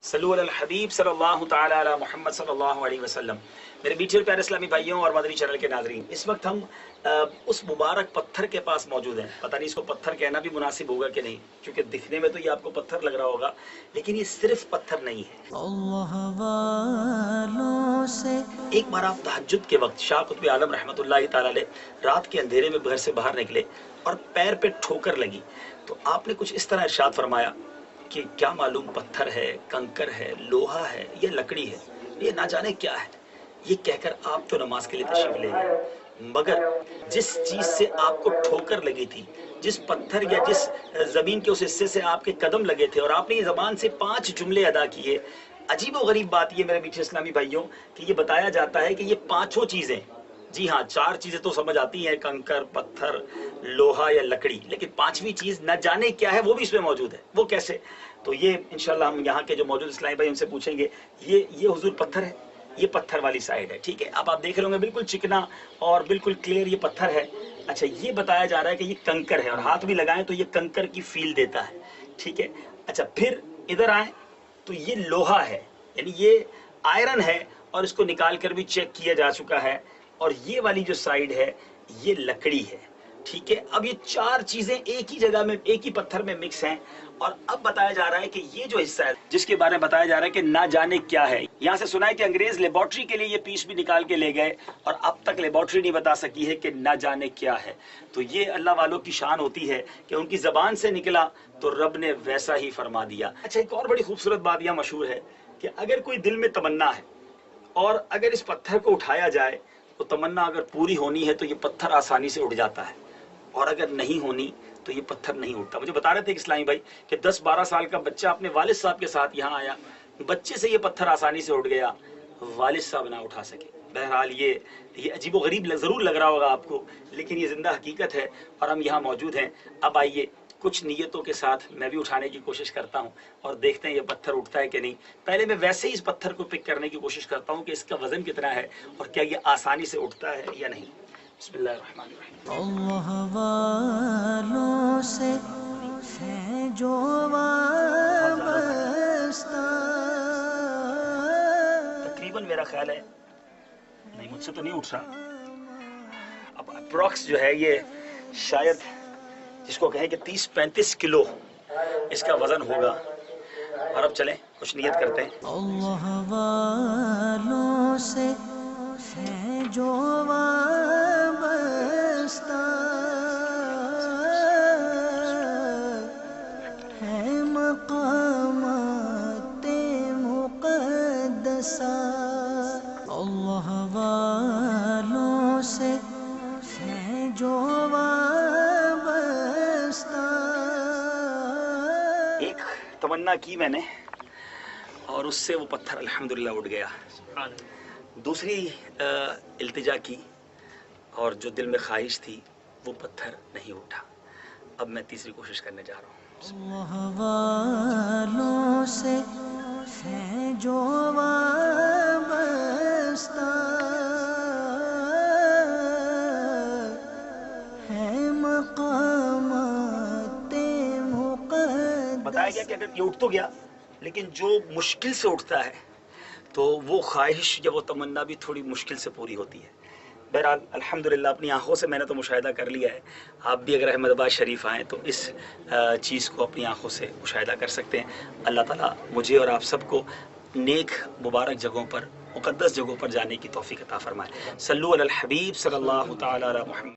सल्लु अलल हबीब सल्लल्लाहु तआला अला मुहम्मद सल्लल्लाहु अलैहि वसल्लम। मेरे मीठे और प्यारे इस्लामी भाइयों और मदनी चैनल के नाज़रीन, इस वक्त हम उस मुबारक पत्थर के पास मौजूद हैं। पता नहीं इसको पत्थर कहना भी मुनासिब होगा कि नहीं, क्योंकि दिखने में तो ये आपको पत्थर लग रहा होगा, लेकिन ये सिर्फ पत्थर नहीं है। एक बार आप तहज्जुद के वक्त शाह कुतुब आलम रहमतुल्लाहि तआला अलैह रात के अंधेरे में घर से बाहर निकले और पैर पे ठोकर लगी, तो आपने कुछ इस तरह इरशाद फरमाया कि क्या मालूम पत्थर है, कंकर है, लोहा है या लकड़ी है, ये ना जाने क्या है। ये कहकर आप तो नमाज के लिए तशरीफ ले गए, मगर जिस चीज से आपको ठोकर लगी थी, जिस पत्थर या जिस जमीन के उस हिस्से से आपके कदम लगे थे और आपने ये जबान से 5 जुमले अदा किए, अजीब व गरीब बात ये मेरे मीठे इस्लामी भाइयों कि ये बताया जाता है कि ये 5 चीजें, जी हाँ 4 चीजें तो समझ आती हैं, कंकर, पत्थर, लोहा या लकड़ी, लेकिन 5वीं चीज न जाने क्या है वो भी इसमें मौजूद है। वो कैसे? तो ये इंशाल्लाह हम यहाँ के जो मौजूद इस्लामी भाई उनसे पूछेंगे। ये हुजूर पत्थर है, ये पत्थर वाली साइड है, ठीक है। अब आप देख रहे होंगे बिल्कुल चिकना और बिल्कुल क्लियर ये पत्थर है। अच्छा, ये बताया जा रहा है कि ये कंकर है और हाथ भी लगाएं तो ये कंकर की फील देता है, ठीक है। अच्छा, फिर इधर आए तो ये लोहा है, यानी ये आयरन है और इसको निकाल कर भी चेक किया जा चुका है। और ये वाली जो साइड है ये लकड़ी है, ठीक है। अब ये 4 चीजें एक ही जगह में, एक ही पत्थर में मिक्स हैं। और अब बताया जा रहा है कि ये जो हिस्सा है जिसके बारे में बताया जा रहा है कि ना जाने क्या है, यहाँ से सुना है कि अंग्रेज लेबोरेटरी के लिए ये पीस भी निकाल के ले गए और अब तक लेबोरेटरी नहीं बता सकी है कि ना जाने क्या है। तो ये अल्लाह वालों की शान होती है कि उनकी जबान से निकला तो रब ने वैसा ही फरमा दिया। अच्छा, एक और बड़ी खूबसूरत बात यहाँ मशहूर है कि अगर कोई दिल में तमन्ना है और अगर इस पत्थर को उठाया जाए तो तमन्ना अगर पूरी होनी है तो ये पत्थर आसानी से उड़ जाता है, और अगर नहीं होनी तो ये पत्थर नहीं उड़ता। मुझे बता रहे थे इस्लामी भाई कि 10-12 साल का बच्चा अपने वालिद साहब के साथ यहाँ आया, बच्चे से ये पत्थर आसानी से उड़ गया, वालिद साहब ना उठा सके। बहरहाल ये अजीबो गरीब जरूर लग रहा होगा आपको, लेकिन ये जिंदा हकीकत है और हम यहाँ मौजूद हैं। अब आइए कुछ नियतों के साथ मैं भी उठाने की कोशिश करता हूँ और देखते हैं ये पत्थर उठता है कि नहीं। पहले मैं वैसे ही इस पत्थर को पिक करने की कोशिश करता हूँ कि इसका वजन कितना है और क्या ये आसानी से उठता है या नहीं। बिस्मिल्लाहिर्रहमानिर्रहीम। अल्लाह वालों से है जो वाबस्ता, तकरीबन मेरा ख्याल है नहीं, मुझसे तो नहीं उठ रहा। अब अप्रॉक्स जो है ये शायद जिसको कहें कि 30-35 किलो इसका वजन होगा। और अब चलें कुछ नियत करते हैं। अल्लाह वालों से है जो वाबस्ता, है मकामाते मुक़द्दसा। अल्लाह वालों से है जो एक तमन्ना की मैंने और उससे वो पत्थर अल्हम्दुलिल्लाह उड़ गया। दूसरी इल्तिजा की और जो दिल में ख्वाहिश थी वो पत्थर नहीं उठा। अब मैं तीसरी कोशिश करने जा रहा हूँ। अल्लाह वालों से है जो वाबस्ता, है मकामाते मुक़द्दसा। बताया गया कि अगर ये उठ तो गया, लेकिन जो मुश्किल से उठता है तो वो ख्वाहिश या वो तमन्ना भी थोड़ी मुश्किल से पूरी होती है। बहरहाल अल्हम्दुलिल्लाह अपनी आंखों से मैंने तो मुशाहिदा कर लिया है। आप भी अगर अहमदाबाद शरीफ आएँ तो इस चीज़ को अपनी आंखों से मुशाहिदा कर सकते हैं। अल्लाह ताला मुझे और आप सबको नेक मुबारक जगहों पर, मुक़द्दस जगहों पर जाने की तौफीक अता फरमाए। सल्लु अलल हबीब सल्लल्लाहु तआला अला मुहम्मद।